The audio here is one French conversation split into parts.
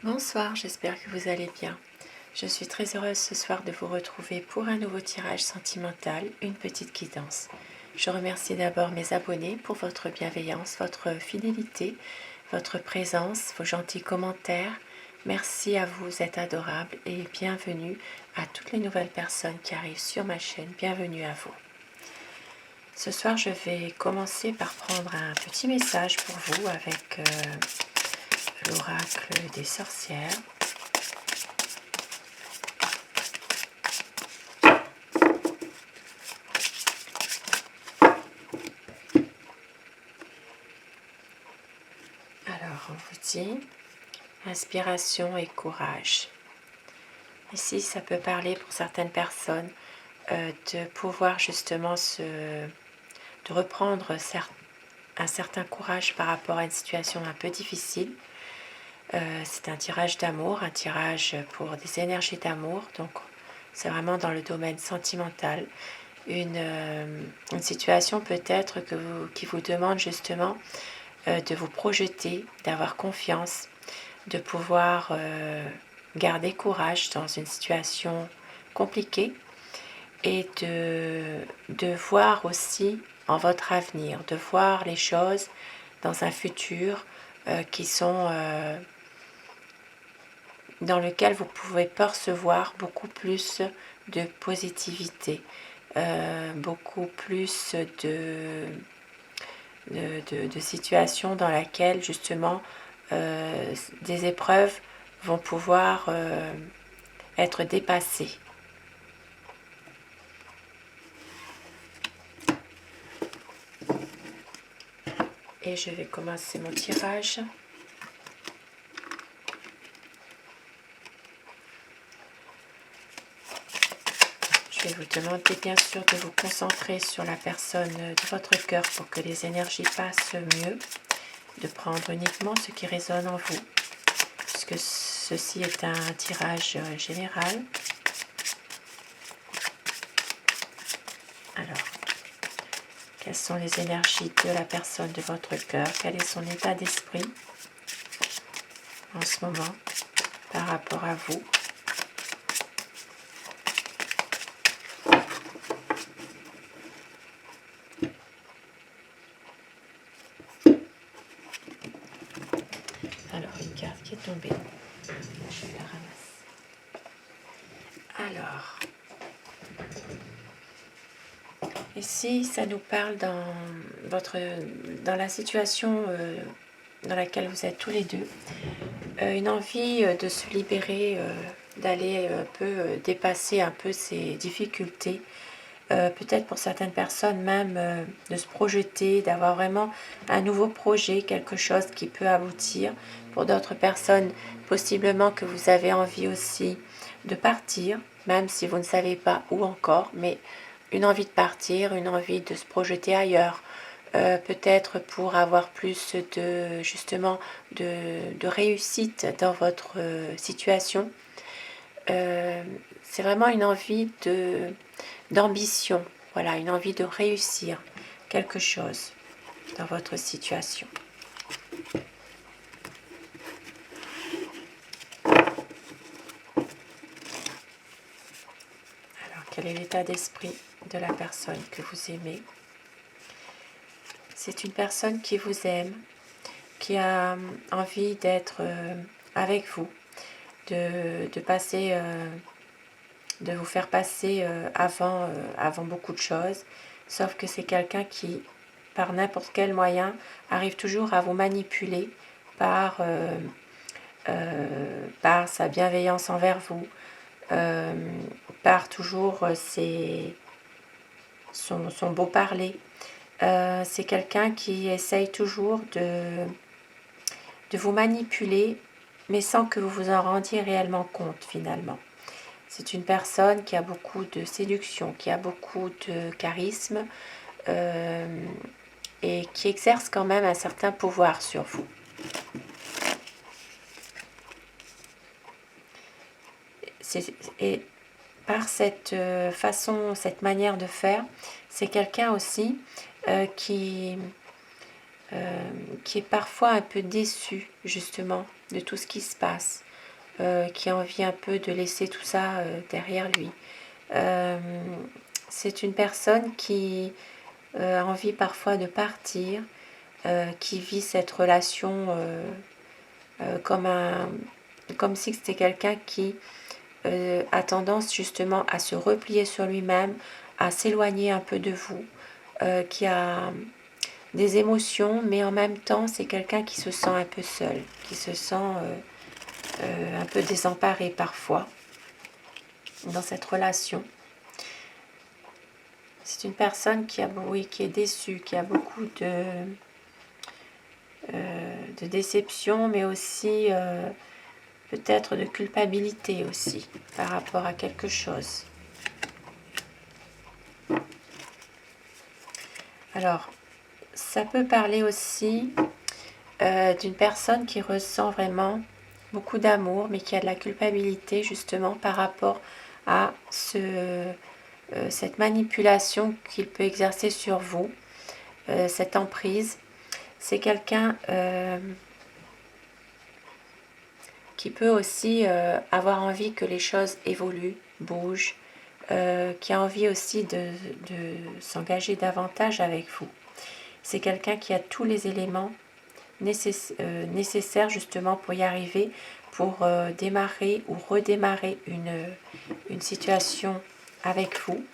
Bonsoir, j'espère que vous allez bien. Je suis très heureuse ce soir de vous retrouver pour un nouveau tirage sentimental, une petite guidance. Je remercie d'abord mes abonnés pour votre bienveillance, votre fidélité, votre présence, vos gentils commentaires. Merci à vous, vous êtes adorables et bienvenue à toutes les nouvelles personnes qui arrivent sur ma chaîne. Bienvenue à vous. Ce soir, je vais commencer par prendre un petit message pour vous avec l'oracle des sorcières. Alors, on vous dit inspiration et courage. Ici, ça peut parler pour certaines personnes de pouvoir justement de reprendre un certain courage par rapport à une situation un peu difficile. C'est un tirage d'amour, un tirage pour des énergies d'amour. Donc, c'est vraiment dans le domaine sentimental. Une situation peut-être qui vous demande justement de vous projeter, d'avoir confiance, de pouvoir garder courage dans une situation compliquée et de voir aussi en votre avenir, de voir les choses dans un futur qui sont dans lequel vous pouvez percevoir beaucoup plus de positivité, beaucoup plus de situations dans lesquelles justement des épreuves vont pouvoir être dépassées. Et je vais commencer mon tirage. Je vais vous demander bien sûr de vous concentrer sur la personne de votre cœur pour que les énergies passent mieux, de prendre uniquement ce qui résonne en vous, puisque ceci est un tirage général. Alors, quelles sont les énergies de la personne de votre cœur? Quel est son état d'esprit en ce moment par rapport à vous? Alors, une carte qui est tombée. Je la ramasse. Alors, ici, ça nous parle dans la situation dans laquelle vous êtes tous les deux. Une envie de se libérer, d'aller un peu dépasser un peu ces difficultés. Peut-être pour certaines personnes même de se projeter, d'avoir vraiment un nouveau projet, quelque chose qui peut aboutir. Pour d'autres personnes, possiblement que vous avez envie aussi de partir, même si vous ne savez pas où encore, mais une envie de partir, une envie de se projeter ailleurs, peut-être pour avoir plus de justement de réussite dans votre situation. C'est vraiment une envie d'ambition, voilà, une envie de réussir quelque chose dans votre situation. Alors, quel est l'état d'esprit de la personne que vous aimez? C'est une personne qui vous aime, qui a envie d'être avec vous, de passer, de vous faire passer avant beaucoup de choses, sauf que c'est quelqu'un qui, par n'importe quel moyen, arrive toujours à vous manipuler par, par sa bienveillance envers vous, par toujours son beau parler. C'est quelqu'un qui essaye toujours de vous manipuler, mais sans que vous vous en rendiez réellement compte finalement. C'est une personne qui a beaucoup de séduction, qui a beaucoup de charisme et qui exerce quand même un certain pouvoir sur vous. Et par cette façon, cette manière de faire, c'est quelqu'un aussi qui est parfois un peu déçu justement de tout ce qui se passe. qui a envie un peu de laisser tout ça derrière lui. C'est une personne qui a envie parfois de partir, qui vit cette relation comme si c'était quelqu'un qui a tendance justement à se replier sur lui-même, à s'éloigner un peu de vous, qui a des émotions, mais en même temps c'est quelqu'un qui se sent un peu seul, qui se sent un peu désemparé parfois dans cette relation. C'est une personne qui est déçue, qui a beaucoup de déception, mais aussi peut-être de culpabilité aussi par rapport à quelque chose. Alors, ça peut parler aussi d'une personne qui ressent vraiment beaucoup d'amour, mais qui a de la culpabilité justement par rapport à cette manipulation qu'il peut exercer sur vous, cette emprise. C'est quelqu'un qui peut aussi avoir envie que les choses évoluent, bougent, qui a envie aussi de s'engager davantage avec vous. C'est quelqu'un qui a tous les éléments nécessaires justement pour y arriver, pour démarrer ou redémarrer une situation avec vous.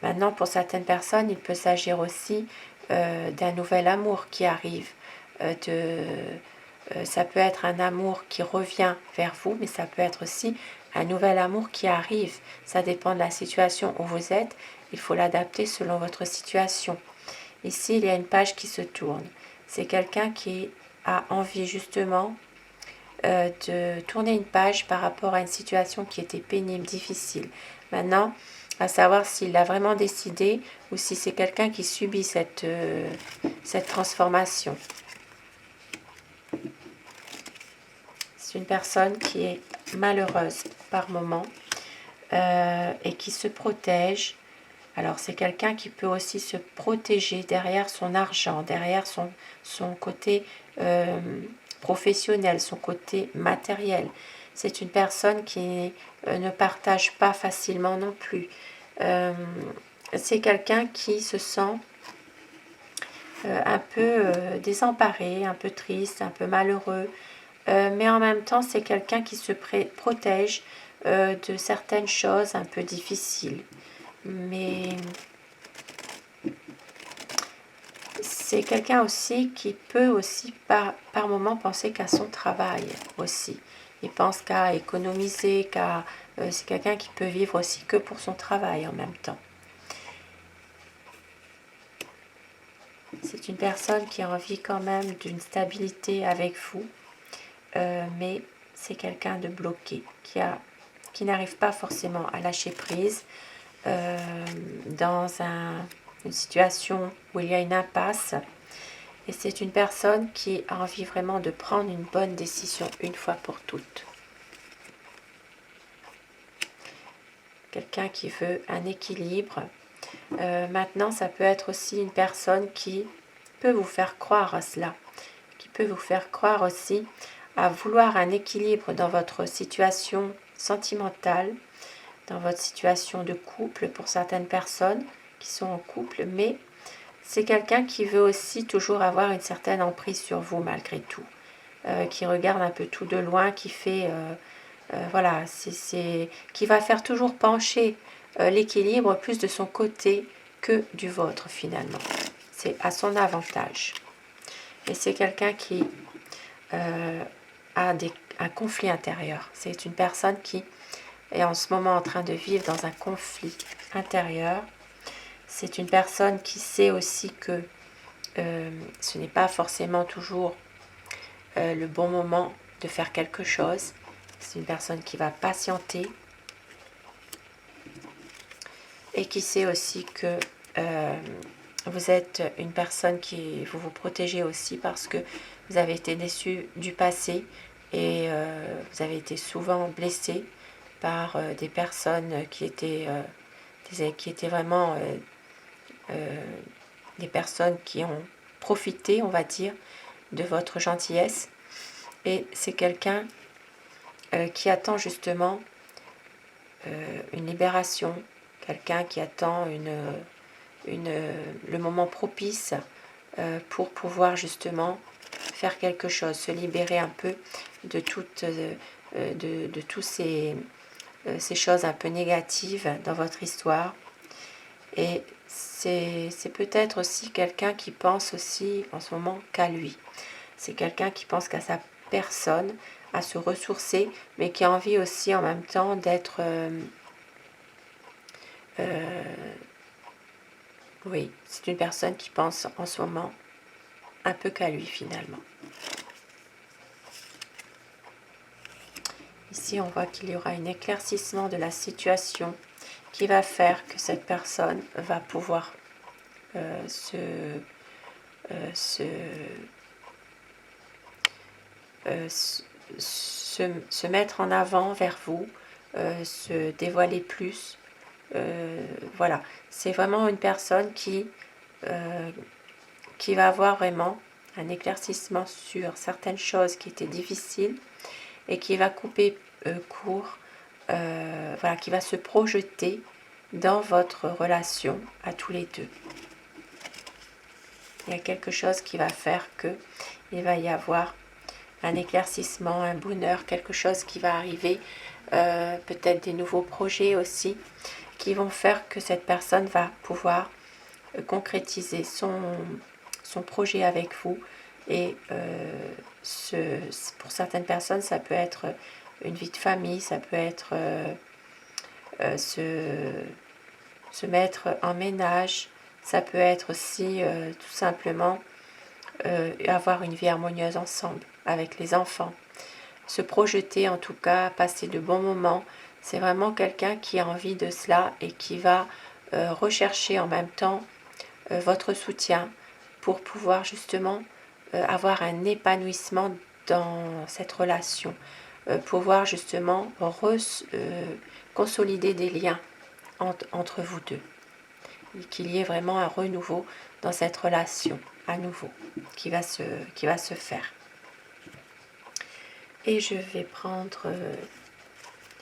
Maintenant, pour certaines personnes, il peut s'agir aussi d'un nouvel amour qui arrive. Ça peut être un amour qui revient vers vous, mais ça peut être aussi un nouvel amour qui arrive. Ça dépend de la situation où vous êtes. Il faut l'adapter selon votre situation. Ici, il y a une page qui se tourne. C'est quelqu'un qui a envie justement de tourner une page par rapport à une situation qui était pénible, difficile. Maintenant, à savoir s'il l'a vraiment décidé ou si c'est quelqu'un qui subit cette transformation. C'est une personne qui est malheureuse par moment et qui se protège. Alors c'est quelqu'un qui peut aussi se protéger derrière son argent, derrière son côté professionnel, son côté matériel. C'est une personne qui ne partage pas facilement non plus. C'est quelqu'un qui se sent un peu désemparé, un peu triste, un peu malheureux. Mais en même temps, c'est quelqu'un qui se protège de certaines choses un peu difficiles. Mais c'est quelqu'un aussi qui peut aussi par moment penser qu'à son travail aussi. Il pense qu'à économiser, c'est quelqu'un qui peut vivre aussi que pour son travail en même temps. C'est une personne qui a envie quand même d'une stabilité avec vous, mais c'est quelqu'un de bloqué, qui n'arrive pas forcément à lâcher prise dans une situation où il y a une impasse. Et c'est une personne qui a envie vraiment de prendre une bonne décision une fois pour toutes. Quelqu'un qui veut un équilibre. Maintenant, ça peut être aussi une personne qui peut vous faire croire à cela, qui peut vous faire croire aussi à vouloir un équilibre dans votre situation sentimentale, dans votre situation de couple pour certaines personnes qui sont en couple, mais c'est quelqu'un qui veut aussi toujours avoir une certaine emprise sur vous malgré tout, qui regarde un peu tout de loin, qui fait, voilà, qui va faire toujours pencher l'équilibre plus de son côté que du vôtre finalement. C'est à son avantage. Et c'est quelqu'un qui a un conflit intérieur. C'est une personne qui est en ce moment en train de vivre dans un conflit intérieur. C'est une personne qui sait aussi que ce n'est pas forcément toujours le bon moment de faire quelque chose. C'est une personne qui va patienter et qui sait aussi que vous êtes une personne qui vous protégez aussi parce que vous avez été déçu du passé et vous avez été souvent blessé par des personnes qui étaient vraiment des personnes qui ont profité, on va dire, de votre gentillesse. Et c'est quelqu'un qui attend justement une libération, quelqu'un qui attend le moment propice pour pouvoir justement faire quelque chose, se libérer un peu de toutes ces choses un peu négatives dans votre histoire. Et c'est peut-être aussi quelqu'un qui pense aussi en ce moment qu'à lui. C'est quelqu'un qui pense qu'à sa personne, à se ressourcer, mais qui a envie aussi en même temps d'être... oui, c'est une personne qui pense en ce moment un peu qu'à lui finalement. Ici, on voit qu'il y aura un éclaircissement de la situation qui va faire que cette personne va pouvoir se mettre en avant vers vous, se dévoiler plus. Voilà, c'est vraiment une personne qui va avoir vraiment un éclaircissement sur certaines choses qui étaient difficiles et qui va couper court, voilà, qui va se projeter dans votre relation à tous les deux. Il y a quelque chose qui va faire que il va y avoir un éclaircissement, un bonheur, quelque chose qui va arriver, peut-être des nouveaux projets aussi, qui vont faire que cette personne va pouvoir concrétiser son projet avec vous. Et pour certaines personnes, ça peut être une vie de famille, ça peut être se mettre en ménage, ça peut être aussi tout simplement avoir une vie harmonieuse ensemble avec les enfants, se projeter en tout cas, passer de bons moments. C'est vraiment quelqu'un qui a envie de cela et qui va rechercher en même temps votre soutien pour pouvoir justement avoir un épanouissement dans cette relation, pouvoir justement consolider des liens entre vous deux, qu'il y ait vraiment un renouveau dans cette relation à nouveau qui va se faire. Et je vais prendre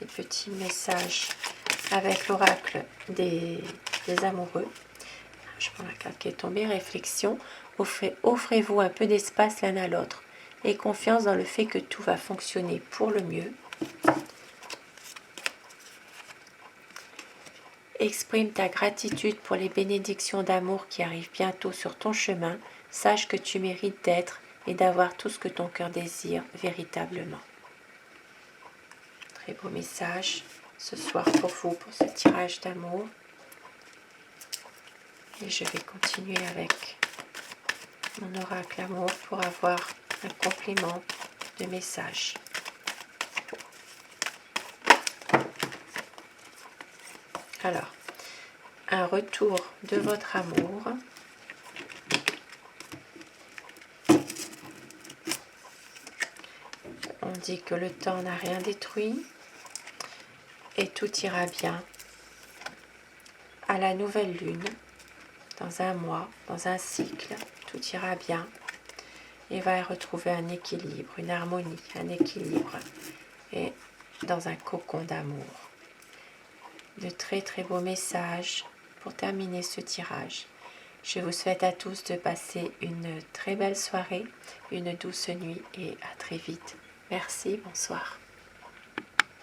des petits messages avec l'oracle des amoureux. Je prends la carte qui est tombée, réflexion. Offrez-vous un peu d'espace l'un à l'autre et confiance dans le fait que tout va fonctionner pour le mieux. Exprime ta gratitude pour les bénédictions d'amour qui arrivent bientôt sur ton chemin. Sache que tu mérites d'être et d'avoir tout ce que ton cœur désire véritablement. Très beau message ce soir pour vous, pour ce tirage d'amour. Et je vais continuer avec mon oracle amour pour avoir un complément de message. Alors, un retour de votre amour. On dit que le temps n'a rien détruit et tout ira bien. À la nouvelle lune, dans un mois, dans un cycle, tout ira bien et va retrouver un équilibre, une harmonie, un équilibre et dans un cocon d'amour. De très très beaux messages pour terminer ce tirage. Je vous souhaite à tous de passer une très belle soirée, une douce nuit et à très vite. Merci, bonsoir.